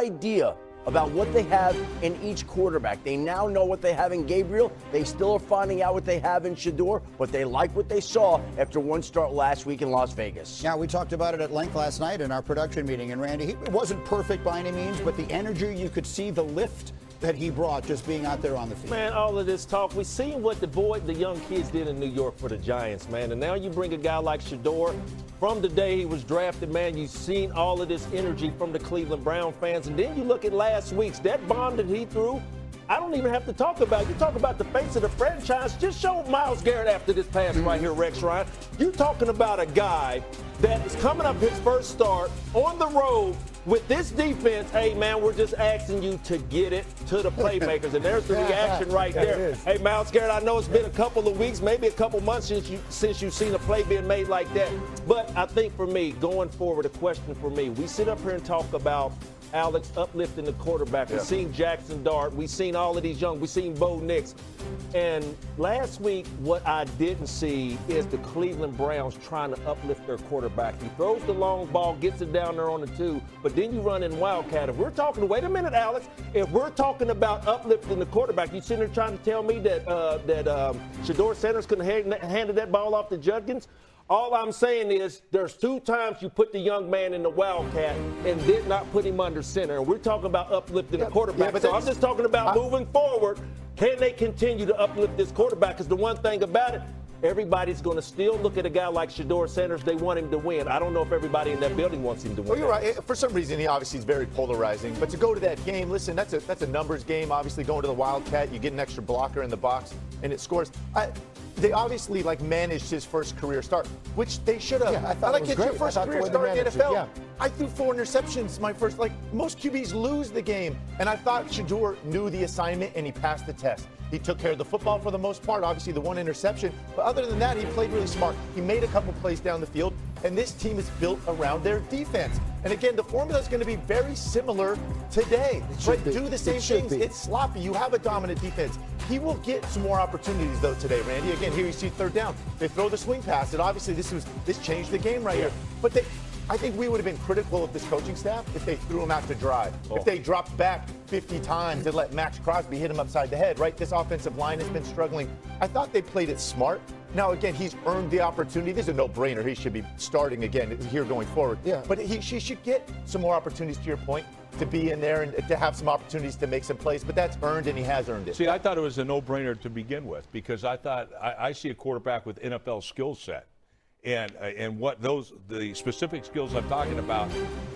idea about what they have in each quarterback. They now know what they have in Gabriel. They still are finding out what they have in Shedeur, but they like what they saw after one start last week in Las Vegas. Yeah, we talked about it at length last night in our production meeting. And Randy, it wasn't perfect by any means, but the energy, you could see the lift that he brought just being out there on the field. Man, all of this talk, we seen what the young kids did in New York for the Giants, man. And now you bring a guy like Shedeur. From the day he was drafted, man, you've seen all of this energy from the Cleveland Brown fans. And then you look at last week's, that bomb that he threw, I don't even have to talk about it. You talk about the face of the franchise. Just show Myles Garrett after this pass right here, Rex Ryan. You're talking about a guy that is coming up his first start on the road with this defense. Hey, man, we're just asking you to get it to the playmakers. And there's the reaction right there. Hey, Myles Garrett, I know it's been a couple of weeks, maybe a couple months since you've seen a play being made like that. But I think for me, going forward, a question for me, we sit up here and talk about Alex uplifting the quarterback. We've seen Jackson Dart. We've seen all of these young. We've seen Bo Nix. And last week, what I didn't see is the Cleveland Browns trying to uplift their quarterback. He throws the long ball, gets it down there on the 2, but then you run in Wildcat. If we're talking, wait a minute, Alex. If we're talking about uplifting the quarterback, you sitting there trying to tell me that Shedeur Sanders couldn't have handed that ball off to Judkins? All I'm saying is there's 2 times you put the young man in the Wildcat and did not put him under center. And we're talking about uplifting the quarterback. So I'm just talking about moving forward. Can they continue to uplift this quarterback? Because the one thing about it, everybody's going to still look at a guy like Shedeur Sanders. They want him to win. I don't know if everybody in that building wants him to win. Well, you're right. For some reason, he obviously is very polarizing. But to go to that game, listen, that's a numbers game. Obviously, going to the Wildcat, you get an extra blocker in the box, and it scores. They obviously managed his first career start, which they should have. Yeah, I get your first career start in the NFL. Yeah. I threw 4 interceptions my first. Most QBs lose the game, and I thought Shedeur knew the assignment and he passed the test. He took care of the football for the most part. Obviously, the 1 interception, but other than that, he played really smart. He made a couple plays down the field, and this team is built around their defense. And again, the formula is going to be very similar today. Right? Do the same things. It's sloppy. You have a dominant defense. He will get some more opportunities though today, Randy. Again, here you see 3rd down. They throw the swing pass, and obviously this changed the game right here. But I think we would have been critical of this coaching staff if they threw him out to dry. If they dropped back 50 times and let Max Crosby hit him upside the head, right? This offensive line has been struggling. I thought they played it smart. Now, again, he's earned the opportunity. This is a no-brainer. He should be starting again here going forward. Yeah. But she should get some more opportunities, to your point, to be in there and to have some opportunities to make some plays. But that's earned, and he has earned it. See, I thought it was a no-brainer to begin with because I thought I see a quarterback with NFL skill set. And what the specific skills I'm talking about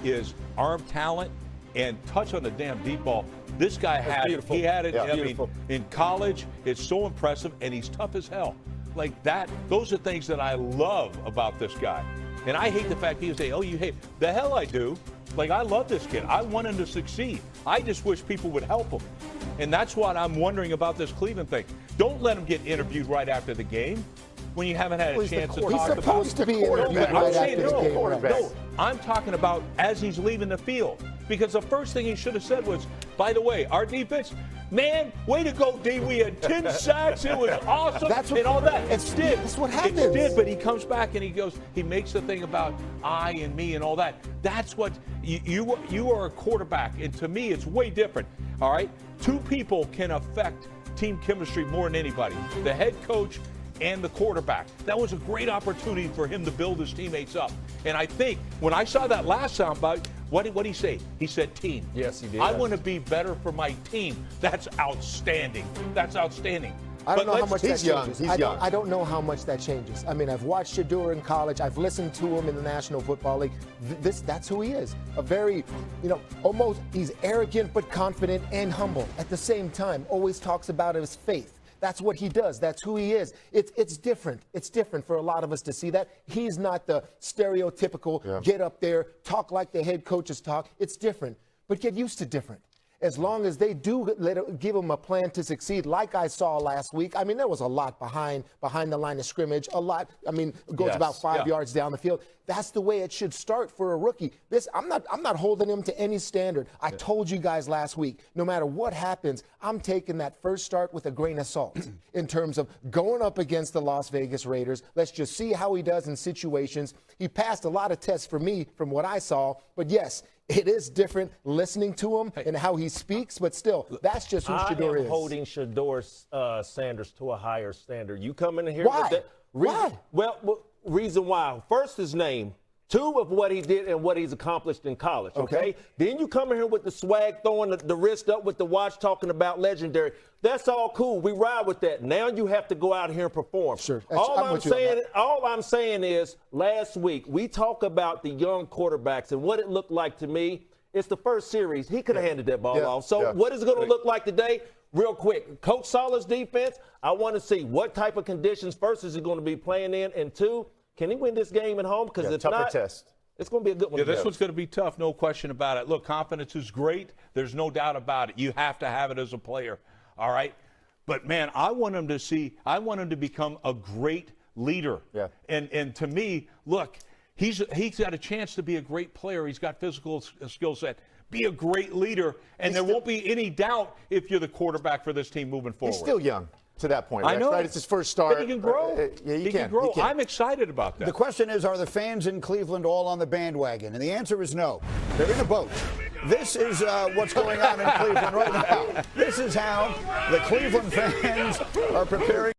is arm talent and touch on the damn deep ball. This guy had it. He had it. Yeah, I mean, in college, it's so impressive, and he's tough as hell. Like that, those are things that I love about this guy. And I hate the fact people say, oh, you hate. The hell I do. I love this kid. I want him to succeed. I just wish people would help him. And that's what I'm wondering about this Cleveland thing. Don't let him get interviewed right after the game when you haven't had a chance to talk about it. He's supposed to be interviewed right after the game. No, I'm talking about as he's leaving the field. Because the first thing he should have said was, by the way, our defense, man, way to go, D. We had 10 sacks. It was awesome and all that. That's what happens. It did, but he comes back and he makes the thing about I and me and all that. That's what you are a quarterback. And to me, it's way different. All right? 2 people can affect team chemistry more than anybody. The head coach and the quarterback. That was a great opportunity for him to build his teammates up. And I think when I saw that last soundbite, what did he say? He said team. Yes, he did. I want to be better for my team. That's outstanding. That's outstanding. I don't know how much that changes. He's young. I don't know how much that changes. I mean, I've watched Shedeur in college. I've listened to him in the National Football League. That's who he is. A very, almost he's arrogant but confident and humble at the same time. Always talks about his faith. That's what he does. That's who he is. It's different. It's different for a lot of us to see that. He's not the stereotypical get up there, talk like the head coaches talk. It's different. But get used to different. As long as they do give him a plan to succeed, like I saw last week. I mean, there was a lot behind the line of scrimmage. A lot. I mean, it goes about 5 yards down the field. That's the way it should start for a rookie. I'm not holding him to any standard. I told you guys last week, no matter what happens, I'm taking that first start with a grain of salt in terms of going up against the Las Vegas Raiders. Let's just see how he does in situations. He passed a lot of tests for me from what I saw. But yes, It is different listening to him and how he speaks, but still, that's just who Shedeur is. I'm holding Shedeur Sanders to a higher standard. You come in here Why? with that. Why? Well, reason why. First, his name. 2, of what he did and what he's accomplished in college, okay? Then you come in here with the swag, throwing the wrist up with the watch, talking about legendary. That's all cool. We ride with that. Now you have to go out here and perform. Sure. All I'm saying is, last week, we talk about the young quarterbacks and what it looked like to me. It's the first series. He could have handed that ball off. So what is it going to look like today? Real quick, Coach Saleh's defense, I want to see what type of conditions first is he going to be playing in, and 2, can he win this game at home? Because if not, test. It's going to be a good one. Yeah, this one's going to be tough, no question about it. Look, confidence is great. There's no doubt about it. You have to have it as a player, all right? But, man, I want him to become a great leader. Yeah. And to me, look, he's got a chance to be a great player. He's got physical skill set. Be a great leader, and there won't be any doubt if you're the quarterback for this team moving forward. He's still young to that point. I know. Right? It's his first start. But he can grow. Yeah, he can grow. I'm excited about that. The question is, are the fans in Cleveland all on the bandwagon? And the answer is no. They're in a boat. This is what's going on in Cleveland right now. This is how the Cleveland fans are preparing